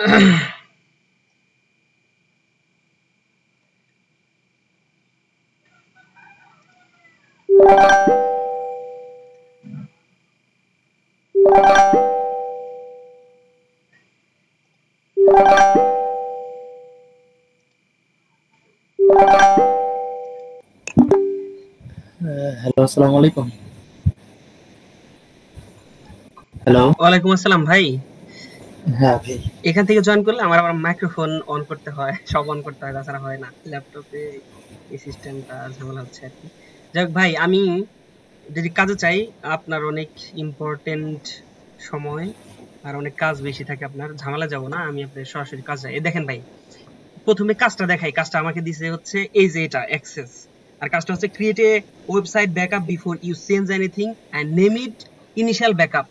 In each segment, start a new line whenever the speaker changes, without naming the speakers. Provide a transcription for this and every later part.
Hello, আসসালামু আলাইকুম। Hello.
ওয়ালাইকুম আসসালাম ভাই।
হ্যাঁ ভাই।
এখান থেকে জয়েন করলে আমার আবার মাইক্রোফোন অন করতে হয়, সব অন করতে হয়, তাছাড়া হয় না ল্যাপটপে। এই সিস্টেমটা ঝামেলা হচ্ছে আর কি। যাই হোক ভাই, আমি যদি কাজে চাই, আপনার অনেক ইম্পর্টেন্ট সময় আর অনেক কাজ বেশি থাকে, আপনার ঝামেলা যাব না, আমি আপনার সরাসরি কাজ যাই। দেখেন ভাই, প্রথমে কাজটা দেখাই। কাজটা আমাকে দিছে হচ্ছে এই যে এটা অ্যাক্সেস, আর কাজটা হচ্ছে create a website backup before you change anything and name it initial backup.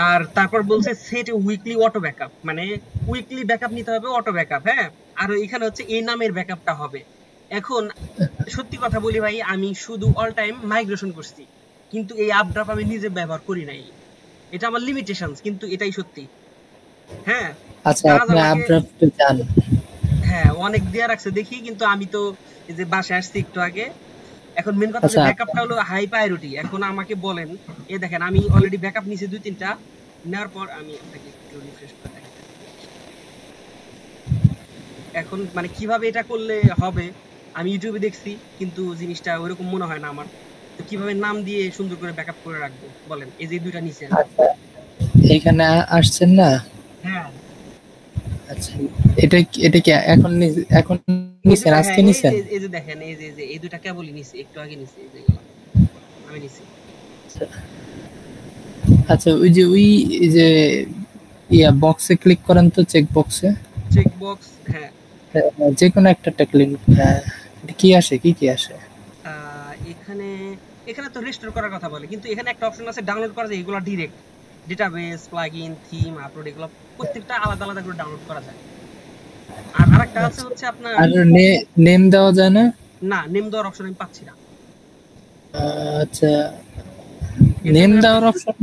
আর তারপর বলছে সেট উইকলি অটো ব্যাকআপ, মানে উইকলি ব্যাকআপ নিতে হবে, অটো ব্যাকআপ। হ্যাঁ, আর এখানে হচ্ছে এই নামের ব্যাকআপটা হবে। এখন সত্যি কথা বলি ভাই, আমি শুধু অল টাইম মাইগ্রেশন করছি, কিন্তু এই আপড্রাফট আমি নিজে ব্যবহার করি নাই। এটা আমার লিমিটেশনস, কিন্তু এটাই সত্যি। হ্যাঁ,
আচ্ছা,
কাজ
আপনি
আমাকে,
আপড্রাফটে যান।
হ্যাঁ, অনেক দেয়া রাখছে দেখি, কিন্তু আমি তো এই যে বাসায় আসছি একটু আগে। এখন মেন কথা যে
আচ্ছা,
ব্যাকআপটা হলো হাই প্রায়োরিটি। এখন আমাকে বলেন, এই দেখেন আমি অলরেডি ব্যাকআপ নিয়েছি 2-3টা। নেওয়ার পর আমি আপনাকে একটু রিফ্রেশ করে দেখাচ্ছি জিনিসটা। এখন মানে কিভাবে এটা করলে হবে, আমি ইউটিউবে দেখছি, কিন্তু জিনিসটা ওইরকম মনে হয় না আমার। তো কিভাবে নাম দিয়ে সুন্দর করে ব্যাকআপ করে রাখবো বলেন? এই যে 2টা নিছি আমি।
আচ্ছা, এইখানে আসছেন না?
হ্যাঁ,
আচ্ছা, এটা কি এখন
এই যে
নিছেন?
হ্যাঁ,
আজকে নিছেন?
এই যে দেখেন, এই যে এই 2টা কেবলই নিছি, একটু আগে নিছি, এই যেগুলা আমি নিছি।
আচ্ছা, আচ্ছা, ওই যে বক্সে ক্লিক করেন তো, চেক বক্সে।
চেক বক্স, হ্যাঁ।
যে কোনো একটা ক্লিক। হ্যাঁ, এটা কি আসে, কি আসে?
এখানে এখানে তো রেস্টোর করার কথা বলে, কিন্তু এখানে একটা অপশন আছে ডাউনলোড করা যায়, এগুলো direct database, plugin, theme, upload, এগুলো প্রত্যেকটা আলাদা আলাদা করে ডাউনলোড করা যায়। আর আরেকটা আছে
আচ্ছা,
হচ্ছে আপনার,
আর নেম দেওয়া যায় না?
না, নেম দেওয়ার অপশন আমি পাচ্ছি না।
আচ্ছা,
এর
নেম
জন্য
দেওয়ার অপশন।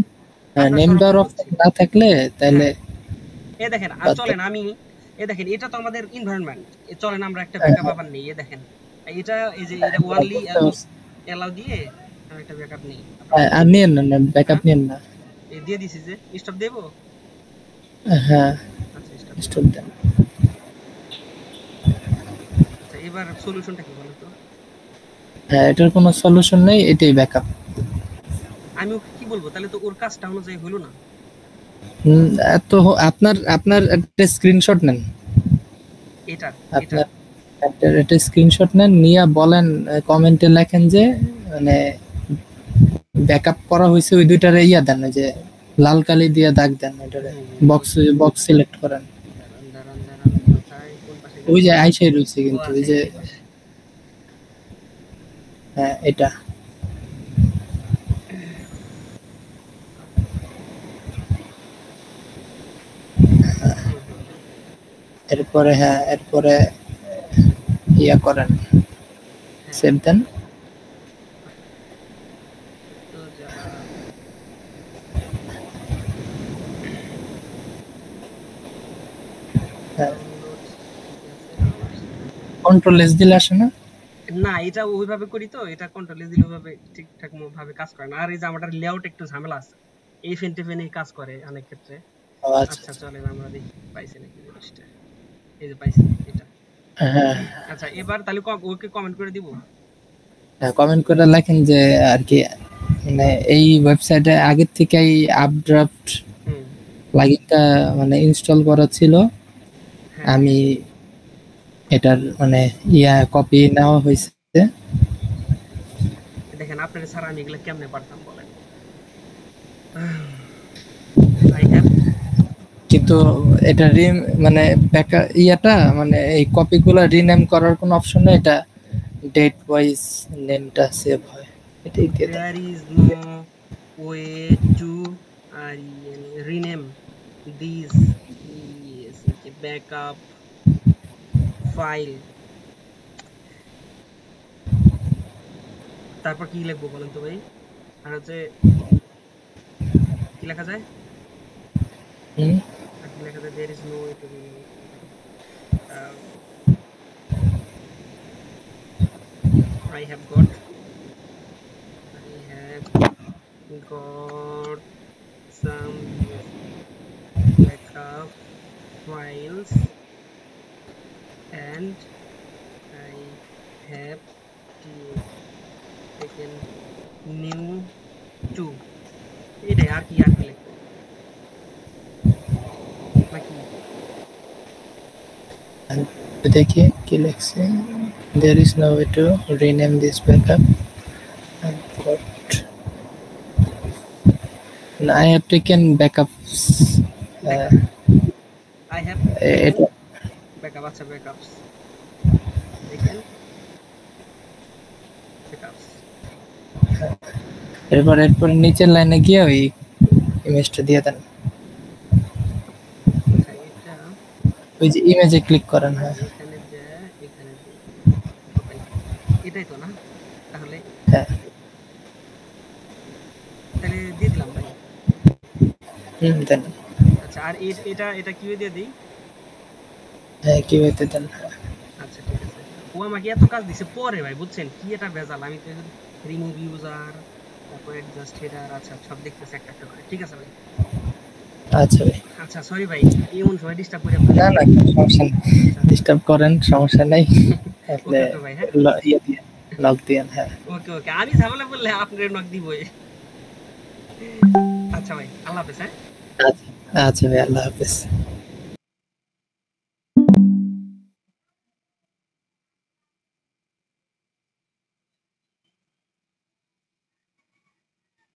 হ্যাঁ,
আপনার
নেম দেওয়ার
সরাসরি
অপশন
হচ্ছে,
না থাকলে তাহলে
হ্যাঁ, এ দেখেন, আর
বাদ দেন।
চলেন আমি, এ দেখেন এটা তো আমাদের এনভায়রনমেন্ট, চলেন আমরা একটা
হ্যাঁ,
ব্যাকআপ আবার নেই। এ দেখেন, এটা এই যে এটা
হ্যাঁ,
ওয়ানলি
বুঝতে পারছি।
এলাও দিয়ে আমি একটা ব্যাকআপ নেই, আপনারা
হ্যাঁ, আর
দেখেন।
নিয়েন না, ব্যাকআপ
হ্যাঁ,
নিয়েন না।
এই দিয়ে দিছি যে স্টপ দেবো।
হ্যাঁ,
আচ্ছা, স্টপ দিলাম।
স্টোর দেন।
আচ্ছা, এবার সলিউশনটা কি বলেন তো?
হ্যাঁ, এটার কোনো সলিউশন নেই, এটাই ব্যাকআপ।
আমি ওকে কি বলবো? তাহলে তো ওর কাজটা অনুযায়ী হলো না।
তো আপনার আপনার একটা স্ক্রিনশট নেন।
এটার এটার
আপনার একটা স্ক্রিনশট নেন, নিয়ে বলেন, কমেন্টে লেখেন যে মানে ব্যাকআপ করা হয়েছে, ওই দুইটারে দেন, ওই যে লাল কালি দিয়ে দাগ দেন, ওইটারে
হুম,
বক্স
বুঝছি।
বক্স সিলেক্ট করেন।
দাঁড়ান, কোথায়, কোন পাশে
ওই
গেলাম?
যে আইসাই রয়েছে
ও
কিন্তু, ওই
আচ্ছা,
যে
এই পাশে।
হ্যাঁ, এটা।
হুম।
এরপরে হ্যাঁ, এরপরে করেন,
হ্যাঁ,
সেভ দেন।
তো জ্বালা।
হ্যাঁ,
ডাউনলোডস, ঠিক আছে, ডাউনলোডস।
কন্ট্রোল এস দিলে আসে না?
না, এটা ওইভাবে করি তো, এটা কন্ট্রোল এ দিলে ওইভাবে ঠিকঠাক ভাবে কাজ করে না। আর এই যে আমাদের লেআউট একটু ঝামেলা আছে, এই ফেন টেফেন এই কাজ করে অনেক ক্ষেত্রে।
ও আচ্ছা,
আচ্ছা,
আচ্ছা।
চলেন আমরা দেখি পাইছি নাকি জিনিসটা। এই যে পাইছি এটা।
হ্যাঁ,
আচ্ছা, এবার তাহলে ওকে কমেন্ট করে দিব।
হ্যাঁ, কমেন্ট করে লেখেন যে আর কি, মানে এই ওয়েবসাইটে আগের থেকেই আপড্রাফট
হুম,
প্লাগইনটা মানে ইনস্টল করা ছিল।
হ্যাঁ।
আমি এটার মানে কপি নেওয়া হয়েছে।
দেখেন, আপনার ছাড়া আমি এগুলো কেমনে পারতাম বলেন? আই হ্যাভ,
কিন্তু এটা মানে মানে এই কপিগুলো রিনেম করার কোনো অপশন নেই। এটা ডেট ওয়াইজ নেমটা সেভ হয়, এটাই দিয়ে দেন।
There is no way to rename this backup file. তারপর কি লিখবো বলেন তো ভাই? আর হচ্ছে কি লেখা যায়?
হুম,
আর কি লেখা যায়? there is no way to remove. I have got some backup files and I have taken new two. এটাই আর কি লিখবো নাকি
देखिए कि लिखছে there is no way to rename this backup and got I have taken backups
I have
এটা
backup আচ্ছা backups taken backups
এরপর নিচের লাইনে গিয়ে ওই ইমেজটা দিয়ে দেন
আচ্ছা এটা
ওই যে ইমেজে ক্লিক করেন হ্যাঁ
এখানে যে ওপেন এটাই তো না তাহলে
হ্যাঁ
তাহলে দিয়ে দিলাম ভাই
দেন
আচ্ছা আর এটা কিভাবে দিয়ে দিই
হ্যাঁ কিভাবে দেন
আচ্ছা ঠিক আছে ও আমাকে এত কাজ দিছে পরে ভাই বুঝছেন কি এটা ভেজাল আমি তো রিমুভ ইউজার তারপর অ্যাডজাস্ট হেডার আচ্ছা সব দেখতেছি একটা একটা করে ঠিক আছে ভাই
আচ্ছা ভাই
আচ্ছা সরি ভাই এমন সময় ডিস্টার্ব করে
না না সমস্যা নেই ডিস্টার্ব করেন সমস্যা নাই তাহলে
ওকে ভাই হ্যাঁ
ইয়ে দিয়ে লক দিয়েন হ্যাঁ
ওকে ওকে আমি ঝামেলা বললে আপনার নক দিবই আচ্ছা ভাই আল্লাহ হাফেজ হ্যাঁ
আচ্ছা ভাই আল্লাহ হাফেজ